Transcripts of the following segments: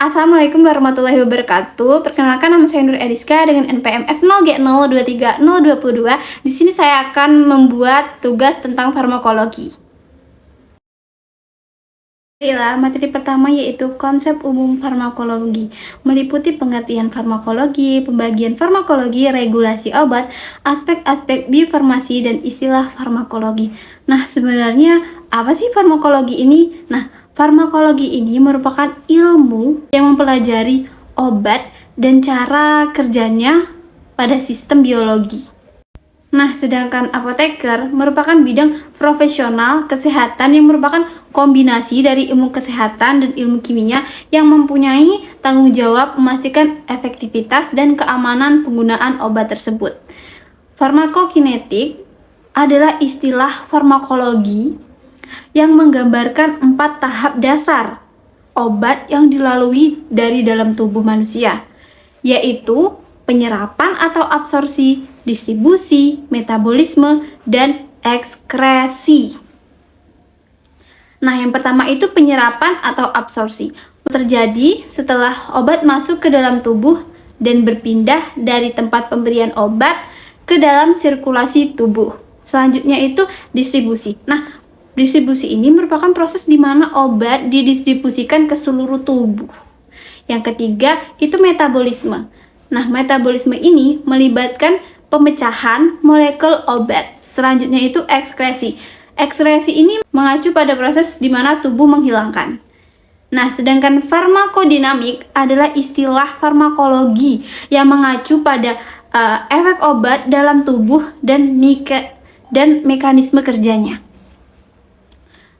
Assalamualaikum warahmatullahi wabarakatuh. Perkenalkan, nama saya Nur Ediska dengan NPM F0G023-022. Di sini saya akan membuat tugas tentang farmakologi. Baiklah, materi pertama yaitu konsep umum farmakologi, meliputi pengertian farmakologi, pembagian farmakologi, regulasi obat, aspek-aspek biofarmasi, dan istilah farmakologi. Nah, sebenarnya apa sih farmakologi ini? Nah, farmakologi ini merupakan ilmu yang mempelajari obat dan cara kerjanya pada sistem biologi. Nah, sedangkan apoteker merupakan bidang profesional kesehatan yang merupakan kombinasi dari ilmu kesehatan dan ilmu kimia yang mempunyai tanggung jawab memastikan efektivitas dan keamanan penggunaan obat tersebut. Farmakokinetik adalah istilah farmakologi yang menggambarkan 4 tahap dasar obat yang dilalui dari dalam tubuh manusia, yaitu penyerapan atau absorpsi, distribusi, metabolisme, dan ekskresi. Nah, yang pertama itu penyerapan atau absorpsi. Terjadi setelah obat masuk ke dalam tubuh dan berpindah dari tempat pemberian obat ke dalam sirkulasi tubuh. Selanjutnya itu distribusi. Nah, distribusi ini merupakan proses di mana obat didistribusikan ke seluruh tubuh. Yang ketiga itu metabolisme. Nah, metabolisme ini melibatkan pemecahan molekul obat. Selanjutnya itu ekskresi. Ekskresi ini mengacu pada proses di mana tubuh menghilangkan. Nah, sedangkan farmakodinamik adalah istilah farmakologi yang mengacu pada efek obat dalam tubuh dan mekanisme kerjanya.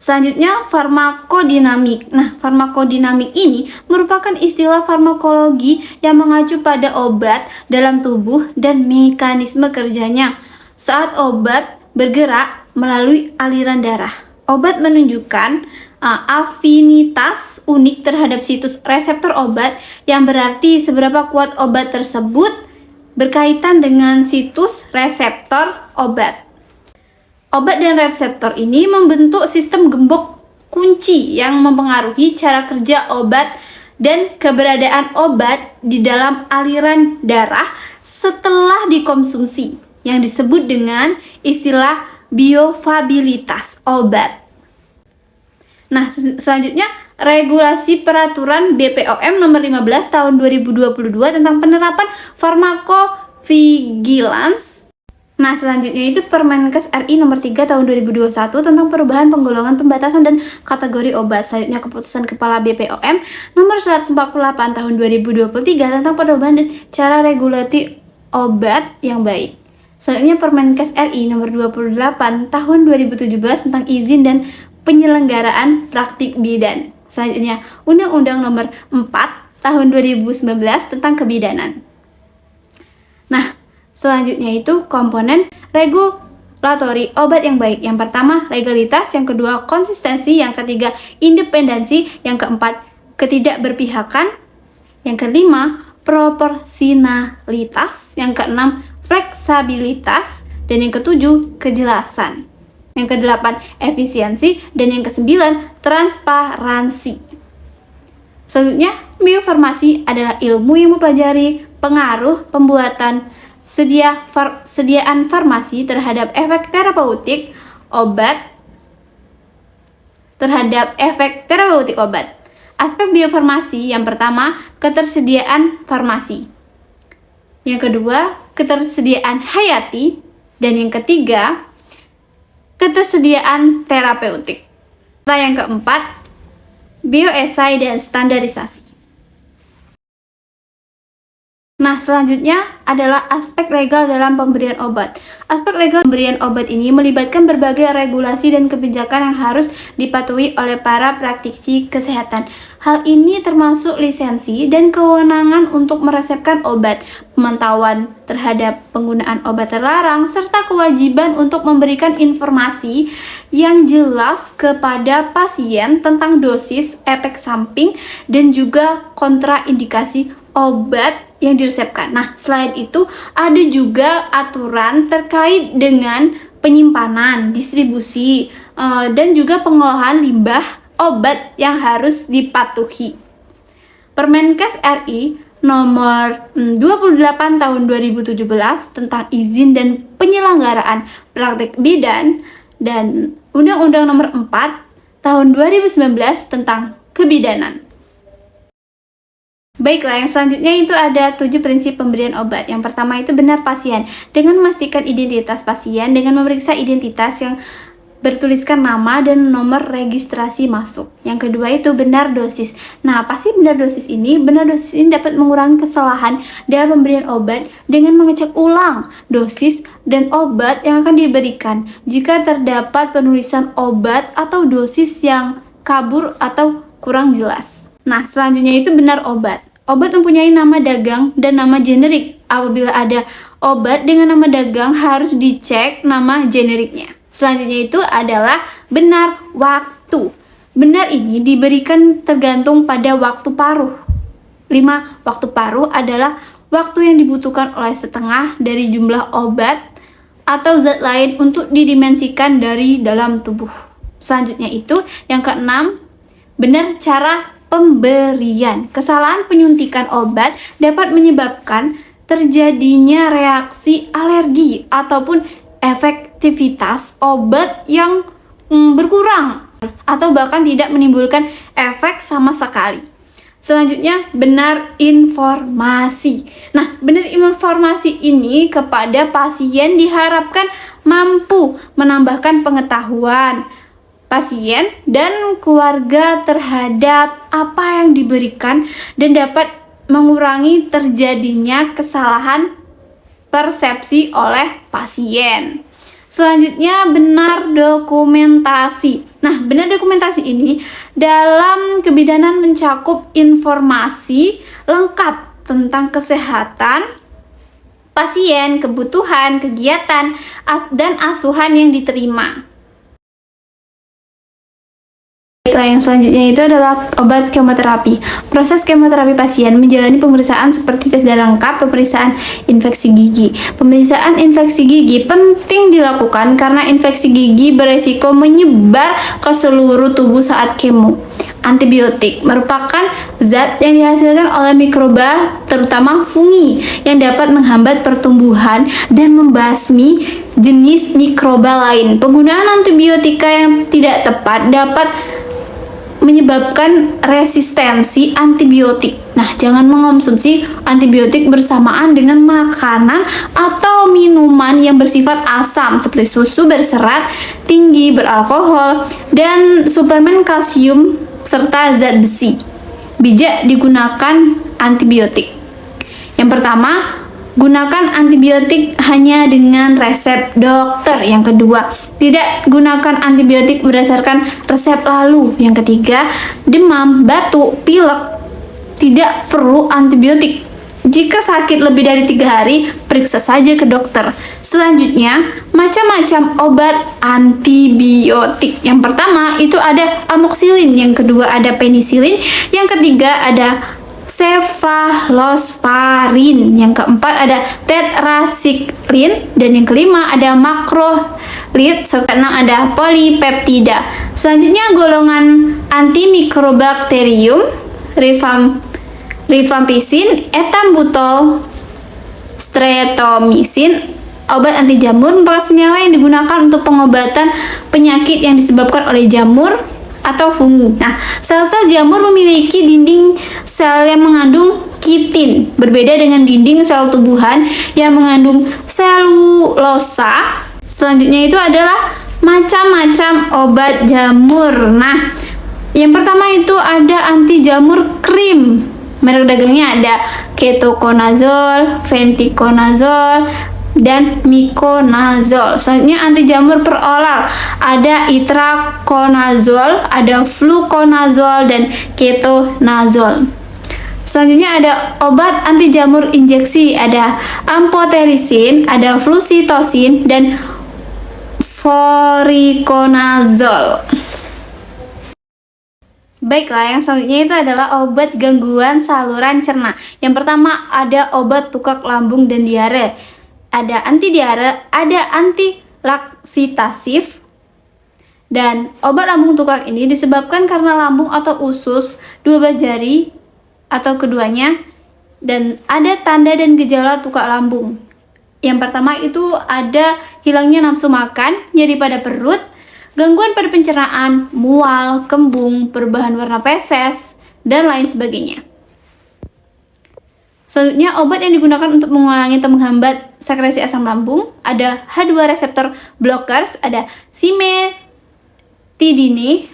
Selanjutnya, farmakodinamik. Nah, farmakodinamik ini merupakan istilah farmakologi yang mengacu pada obat dalam tubuh dan mekanisme kerjanya saat obat bergerak melalui aliran darah. Obat menunjukkan afinitas unik terhadap situs reseptor obat, yang berarti seberapa kuat obat tersebut berkaitan dengan situs reseptor obat. Obat dan reseptor ini membentuk sistem gembok kunci yang mempengaruhi cara kerja obat dan keberadaan obat di dalam aliran darah setelah dikonsumsi, yang disebut dengan istilah biofabilitas obat. Nah, selanjutnya regulasi peraturan BPOM nomor 15 tahun 2022 tentang penerapan farmakovigilans. Nah, selanjutnya itu Permenkes RI nomor 3 tahun 2021 tentang perubahan penggolongan, pembatasan, dan kategori obat. Selanjutnya keputusan Kepala BPOM nomor 148 tahun 2023 tentang perubahan dan cara regulasi obat yang baik. Selanjutnya Permenkes RI nomor 28 tahun 2017 tentang izin dan penyelenggaraan praktik bidan. Selanjutnya Undang-Undang nomor 4 tahun 2019 tentang kebidanan. Nah, selanjutnya itu komponen regulatori obat yang baik. Yang pertama, legalitas. Yang kedua, konsistensi. Yang ketiga, independensi. Yang keempat, ketidakberpihakan. Yang kelima, proporsionalitas. Yang keenam, fleksibilitas. Dan yang ketujuh, kejelasan. Yang kedelapan, efisiensi. Dan yang kesembilan, transparansi. Selanjutnya, biofarmasi adalah ilmu yang mempelajari pengaruh pembuatan sediaan farmasi terhadap efek terapeutik obat. Aspek biofarmasi yang pertama, ketersediaan farmasi. Yang kedua, ketersediaan hayati. Dan yang ketiga, ketersediaan terapeutik. Serta yang keempat, bioesai dan standarisasi. Nah, selanjutnya adalah aspek legal dalam pemberian obat. Aspek legal pemberian obat ini melibatkan berbagai regulasi dan kebijakan yang harus dipatuhi oleh para praktisi kesehatan. Hal ini termasuk lisensi dan kewenangan untuk meresepkan obat, pemantauan terhadap penggunaan obat terlarang, serta kewajiban untuk memberikan informasi yang jelas kepada pasien tentang dosis, efek samping, dan juga kontraindikasi obat yang diresepkan. Nah, selain itu ada juga aturan terkait dengan penyimpanan, distribusi, dan juga pengolahan limbah obat yang harus dipatuhi. Permenkes RI nomor 28 tahun 2017 tentang izin dan penyelenggaraan praktik bidan dan Undang-Undang nomor 4 tahun 2019 tentang kebidanan. Baiklah, yang selanjutnya itu ada 7 prinsip pemberian obat. Yang pertama itu benar pasien, dengan memastikan identitas pasien dengan memeriksa identitas yang bertuliskan nama dan nomor registrasi masuk. Yang kedua itu benar dosis. Nah, apa sih benar dosis ini? Benar dosis ini dapat mengurangi kesalahan dalam pemberian obat dengan mengecek ulang dosis dan obat yang akan diberikan jika terdapat penulisan obat atau dosis yang kabur atau kurang jelas. Nah, selanjutnya itu benar obat. Obat mempunyai nama dagang dan nama generik. Apabila ada obat dengan nama dagang, harus dicek nama generiknya. Selanjutnya itu adalah benar waktu. Benar ini diberikan tergantung pada waktu paruh. 5. Waktu paruh adalah waktu yang dibutuhkan oleh setengah dari jumlah obat atau zat lain untuk didimensikan dari dalam tubuh. Selanjutnya itu yang keenam, benar cara pemberian. Kesalahan penyuntikan obat dapat menyebabkan terjadinya reaksi alergi ataupun efektivitas obat yang berkurang atau bahkan tidak menimbulkan efek sama sekali. Selanjutnya, benar informasi. Nah, benar informasi ini kepada pasien diharapkan mampu menambahkan pengetahuan pasien dan keluarga terhadap apa yang diberikan dan dapat mengurangi terjadinya kesalahan persepsi oleh pasien. Selanjutnya, benar dokumentasi. Nah, benar dokumentasi ini dalam kebidanan mencakup informasi lengkap tentang kesehatan pasien, kebutuhan, kegiatan, dan asuhan yang diterima. Baiklah, yang selanjutnya itu adalah obat kemoterapi. Proses kemoterapi pasien menjalani pemeriksaan seperti tes darah lengkap, pemeriksaan infeksi gigi. Pemeriksaan infeksi gigi penting dilakukan karena infeksi gigi beresiko menyebar ke seluruh tubuh saat kemo. Antibiotik merupakan zat yang dihasilkan oleh mikroba, terutama fungi, yang dapat menghambat pertumbuhan dan membasmi jenis mikroba lain. Penggunaan antibiotika yang tidak tepat dapat menyebabkan resistensi antibiotik. Nah, jangan mengonsumsi antibiotik bersamaan dengan makanan atau minuman yang bersifat asam seperti susu berserat tinggi, beralkohol, dan suplemen kalsium serta zat besi. Bijak digunakan antibiotik. Yang pertama, gunakan antibiotik hanya dengan resep dokter. Yang kedua, tidak gunakan antibiotik berdasarkan resep lalu. Yang ketiga, demam, batuk, pilek, tidak perlu antibiotik. Jika sakit lebih dari 3 hari, periksa saja ke dokter. Selanjutnya, macam-macam obat antibiotik. Yang pertama, itu ada amoxicillin. Yang kedua, ada penicillin. Yang ketiga, ada cefalosporin. Yang keempat ada tetrasiklin, dan yang kelima ada makrolid, serta enam ada polipeptida. Selanjutnya golongan antimikrobakterium, rifampicin, ethambutol, streptomycin. Obat anti jamur merupakan senyawa yang digunakan untuk pengobatan penyakit yang disebabkan oleh jamur atau fungi. Nah, sel-sel jamur memiliki dinding sel yang mengandung kitin, berbeda dengan dinding sel tubuhan yang mengandung selulosa. Selanjutnya itu adalah macam-macam obat jamur. Nah, yang pertama itu ada anti jamur krim. Merek dagangnya ada ketoconazole, fenticonazole, dan miconazole. Selanjutnya anti jamur peroral, ada itraconazole, ada fluconazole, dan ketonazole. Selanjutnya ada obat anti jamur injeksi, ada amphotericin, ada flucytosine, dan voriconazole. Baiklah, yang selanjutnya itu adalah obat gangguan saluran cerna. Yang pertama ada obat tukak lambung dan diare. Ada anti diare, ada anti laksitatif. Dan obat lambung tukak ini disebabkan karena lambung atau usus 12 jari atau keduanya, dan ada tanda dan gejala tukak lambung. Yang pertama itu ada hilangnya nafsu makan, nyeri pada perut, gangguan pada pencernaan, mual, kembung, perubahan warna feses, dan lain sebagainya. Selanjutnya, obat yang digunakan untuk mengurangi atau menghambat sekresi asam lambung ada H2 receptor blockers, ada cimetidine,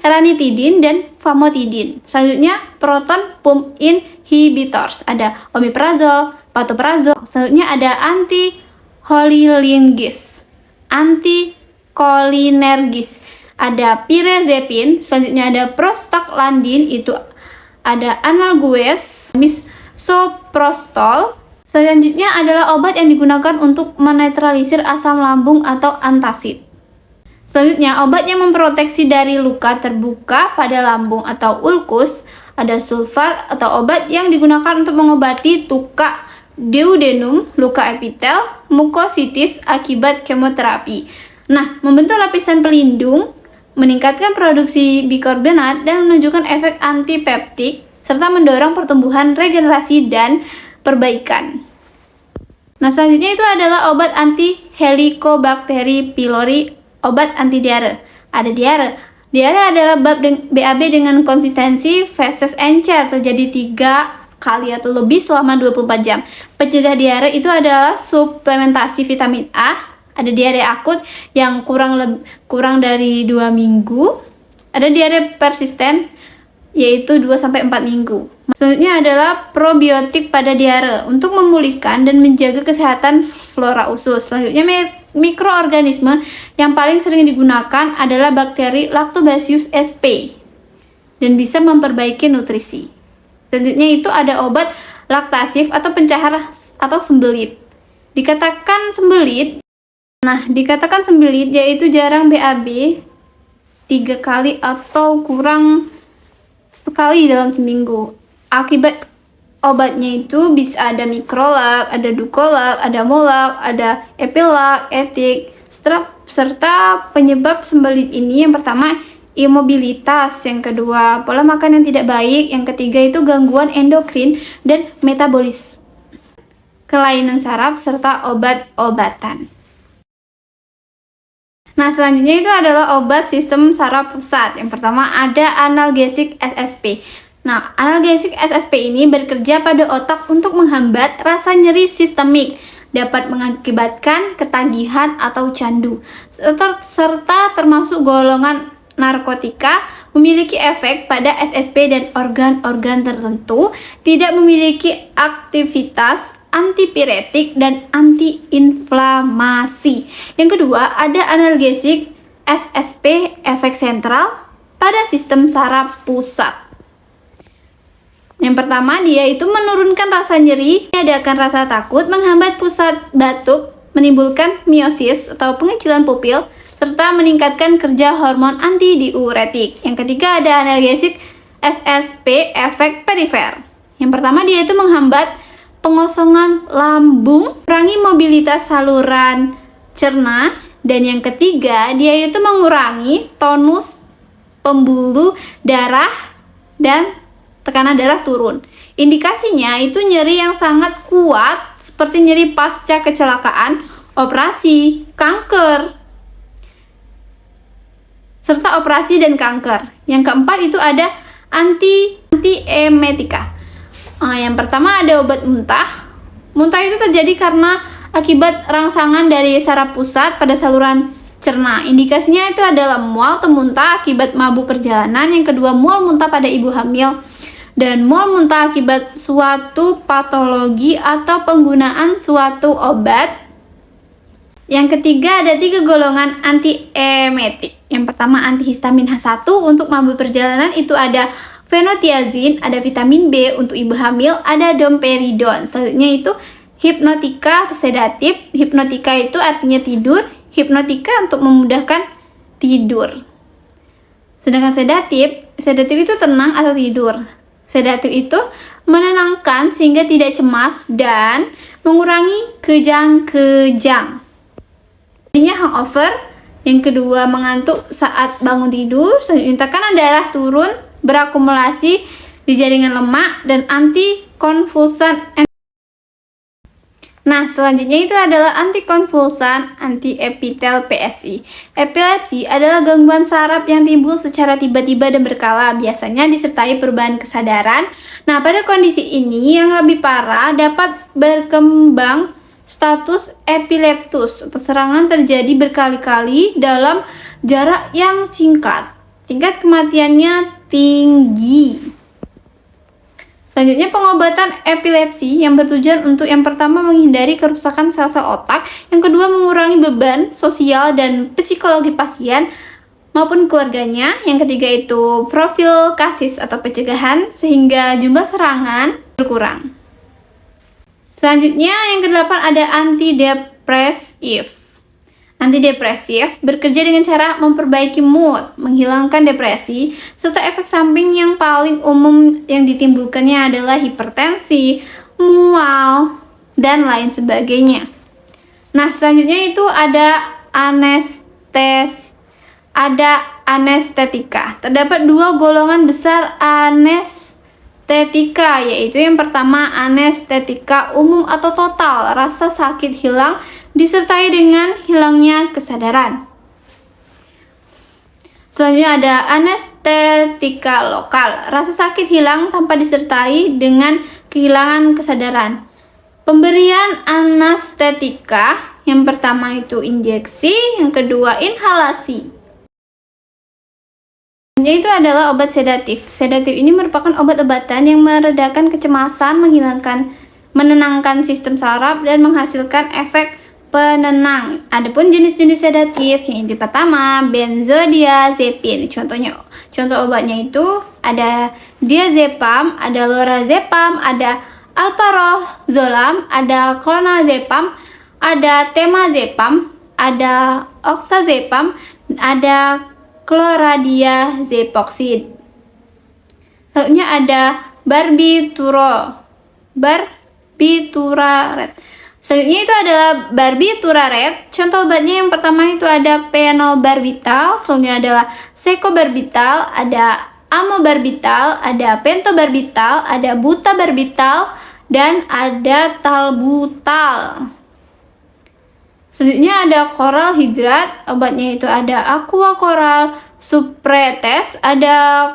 ranitidine, dan famotidine. Selanjutnya, proton pump inhibitors, ada omeprazol, pantoprazol. Selanjutnya ada anticholinergics, anticholinergics, ada pyrazepine. Selanjutnya ada prostaglandin, itu ada analgesics, misoprostol. Selanjutnya adalah obat yang digunakan untuk menetralisir asam lambung atau antacid. Selanjutnya, obat yang memproteksi dari luka terbuka pada lambung atau ulkus, ada sulfar atau obat yang digunakan untuk mengobati tukak duodenum, luka epitel, mukositis akibat kemoterapi. Nah, membentuk lapisan pelindung, meningkatkan produksi bikarbonat, dan menunjukkan efek antipeptik, serta mendorong pertumbuhan, regenerasi, dan perbaikan. Nah, selanjutnya itu adalah obat anti Helicobacter pylori, obat anti diare. Ada diare. Diare adalah BAB dengan konsistensi feses encer, terjadi 3 kali atau lebih selama 24 jam. Pencegah diare itu adalah suplementasi vitamin A. Ada diare akut yang kurang dari 2 minggu. Ada diare persisten yaitu 2-4 minggu. Selanjutnya adalah probiotik pada diare untuk memulihkan dan menjaga kesehatan flora usus. Selanjutnya mikroorganisme yang paling sering digunakan adalah bakteri Lactobacillus sp dan bisa memperbaiki nutrisi. Selanjutnya itu ada obat laktasif atau pencahar atau sembelit. Dikatakan sembelit yaitu jarang BAB 3 kali atau kurang sekali dalam seminggu. Akibat obatnya itu bisa ada mikrolak, ada dukolak, ada molak, ada epilak, etik, strep, serta penyebab sembelit ini yang pertama imobilitas, yang kedua pola makan yang tidak baik, yang ketiga itu gangguan endokrin dan metabolis, kelainan saraf, serta obat-obatan. Nah, selanjutnya itu adalah obat sistem saraf pusat. Yang pertama ada analgesik SSP. Nah, analgesik SSP ini bekerja pada otak untuk menghambat rasa nyeri sistemik, dapat mengakibatkan ketagihan atau candu, serta termasuk golongan narkotika, memiliki efek pada SSP dan organ-organ tertentu, tidak memiliki aktivitas antipiretik dan antiinflamasi. Yang kedua, ada analgesik SSP efek sentral pada sistem saraf pusat. Yang pertama, dia itu menurunkan rasa nyeri, menyadarkan rasa takut, menghambat pusat batuk, menimbulkan miosis atau pengecilan pupil, serta meningkatkan kerja hormon antidiuretik. Yang ketiga ada analgesik SSP efek perifer. Yang pertama, dia itu menghambat pengosongan lambung, kurangi mobilitas saluran cerna, dan yang ketiga dia itu mengurangi tonus pembuluh darah dan tekanan darah turun. Indikasinya itu nyeri yang sangat kuat seperti nyeri pasca kecelakaan, operasi, kanker, serta operasi dan kanker. Yang keempat itu ada antiemetika. Yang pertama ada obat muntah. Muntah itu terjadi karena akibat rangsangan dari saraf pusat pada saluran cerna. Indikasinya itu adalah mual atau muntah akibat mabuk perjalanan. Yang kedua, mual muntah pada ibu hamil, dan mual muntah akibat suatu patologi atau penggunaan suatu obat. Yang ketiga ada 3 golongan antiemetik. Yang pertama antihistamin H1 untuk mabuk perjalanan itu ada fenotiazin, ada vitamin B untuk ibu hamil, ada domperidon. Selanjutnya itu hipnotika atau sedatif. Hipnotika itu artinya tidur, hipnotika untuk memudahkan tidur. Sedangkan sedatif itu tenang atau tidur. Sedatif itu menenangkan sehingga tidak cemas dan mengurangi kejang-kejang. Artinya hangover. Yang kedua mengantuk saat bangun tidur. Selanjutnya tekanan darah turun, berakumulasi di jaringan lemak, dan antikonvulsan. Nah, selanjutnya itu adalah antikonvulsan, anti-epitel PSI. Epilepsi adalah gangguan saraf yang timbul secara tiba-tiba dan berkala, biasanya disertai perubahan kesadaran. Nah, pada kondisi ini yang lebih parah dapat berkembang status epileptus atau serangan terjadi berkali-kali dalam jarak yang singkat. Tingkat kematiannya tinggi. Selanjutnya, pengobatan epilepsi yang bertujuan untuk yang pertama menghindari kerusakan sel-sel otak, yang kedua mengurangi beban sosial dan psikologi pasien maupun keluarganya, yang ketiga itu profilaksis atau pencegahan sehingga jumlah serangan berkurang. Selanjutnya yang kedelapan ada antidepresif. Antidepresif bekerja dengan cara memperbaiki mood, menghilangkan depresi, serta efek samping yang paling umum yang ditimbulkannya adalah hipertensi, mual, dan lain sebagainya. Nah, selanjutnya itu ada anestetika. Terdapat dua golongan besar anestetika, yaitu yang pertama anestetika umum atau total, rasa sakit hilang disertai dengan hilangnya kesadaran. Selanjutnya ada anestetika lokal, rasa sakit hilang tanpa disertai dengan kehilangan kesadaran. Pemberian anestetika, yang pertama itu injeksi, yang kedua inhalasi. Selanjutnya itu adalah obat sedatif. Sedatif ini merupakan obat-obatan yang meredakan kecemasan, menenangkan sistem saraf, dan menghasilkan efek penenang. Adapun jenis-jenis sedatif, yang pertama benzodiazepin. Contoh obatnya itu ada diazepam, ada lorazepam, ada alprazolam, ada clonazepam, ada temazepam, ada oxazepam, ada chlordiazepoksid. Selanjutnya ada barbituraret. Selanjutnya itu adalah barbituraret. Contoh obatnya yang pertama itu ada phenobarbital, selanjutnya adalah secobarbital, ada amobarbital, ada pentobarbital, ada butabarbital, dan ada talbutal. Selanjutnya ada koral hidrat, obatnya itu ada aqua coral supretes, ada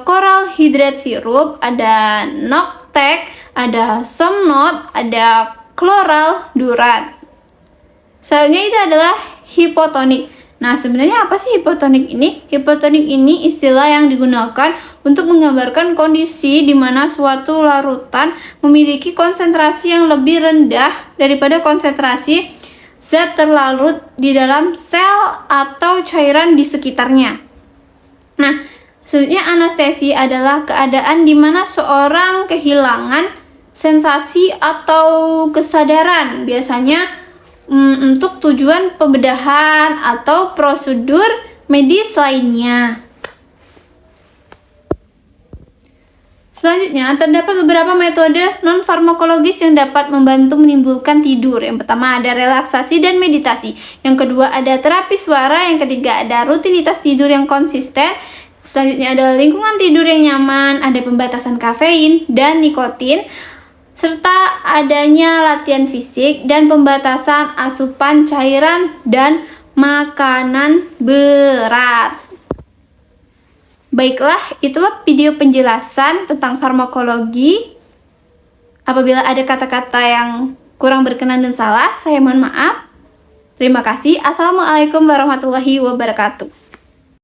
koral hidrat sirup, ada Noctec, ada Somnot, ada chloral durat. Selanjutnya itu adalah hipotonik. Nah, sebenarnya apa sih hipotonik ini? Hipotonik ini istilah yang digunakan untuk menggambarkan kondisi di mana suatu larutan memiliki konsentrasi yang lebih rendah daripada konsentrasi zat terlarut di dalam sel atau cairan di sekitarnya. Nah, selanjutnya anestesi adalah keadaan di mana seorang kehilangan sensasi atau kesadaran, biasanya untuk tujuan pembedahan atau prosedur medis lainnya. Selanjutnya, terdapat beberapa metode non-farmakologis yang dapat membantu menimbulkan tidur. Yang pertama ada relaksasi dan meditasi. Yang kedua ada terapi suara. Yang ketiga ada rutinitas tidur yang konsisten. Selanjutnya ada lingkungan tidur yang nyaman, ada pembatasan kafein dan nikotin, serta adanya latihan fisik dan pembatasan asupan cairan dan makanan berat. Baiklah, itulah video penjelasan tentang farmakologi. Apabila ada kata-kata yang kurang berkenan dan salah, saya mohon maaf. Terima kasih. Assalamualaikum warahmatullahi wabarakatuh.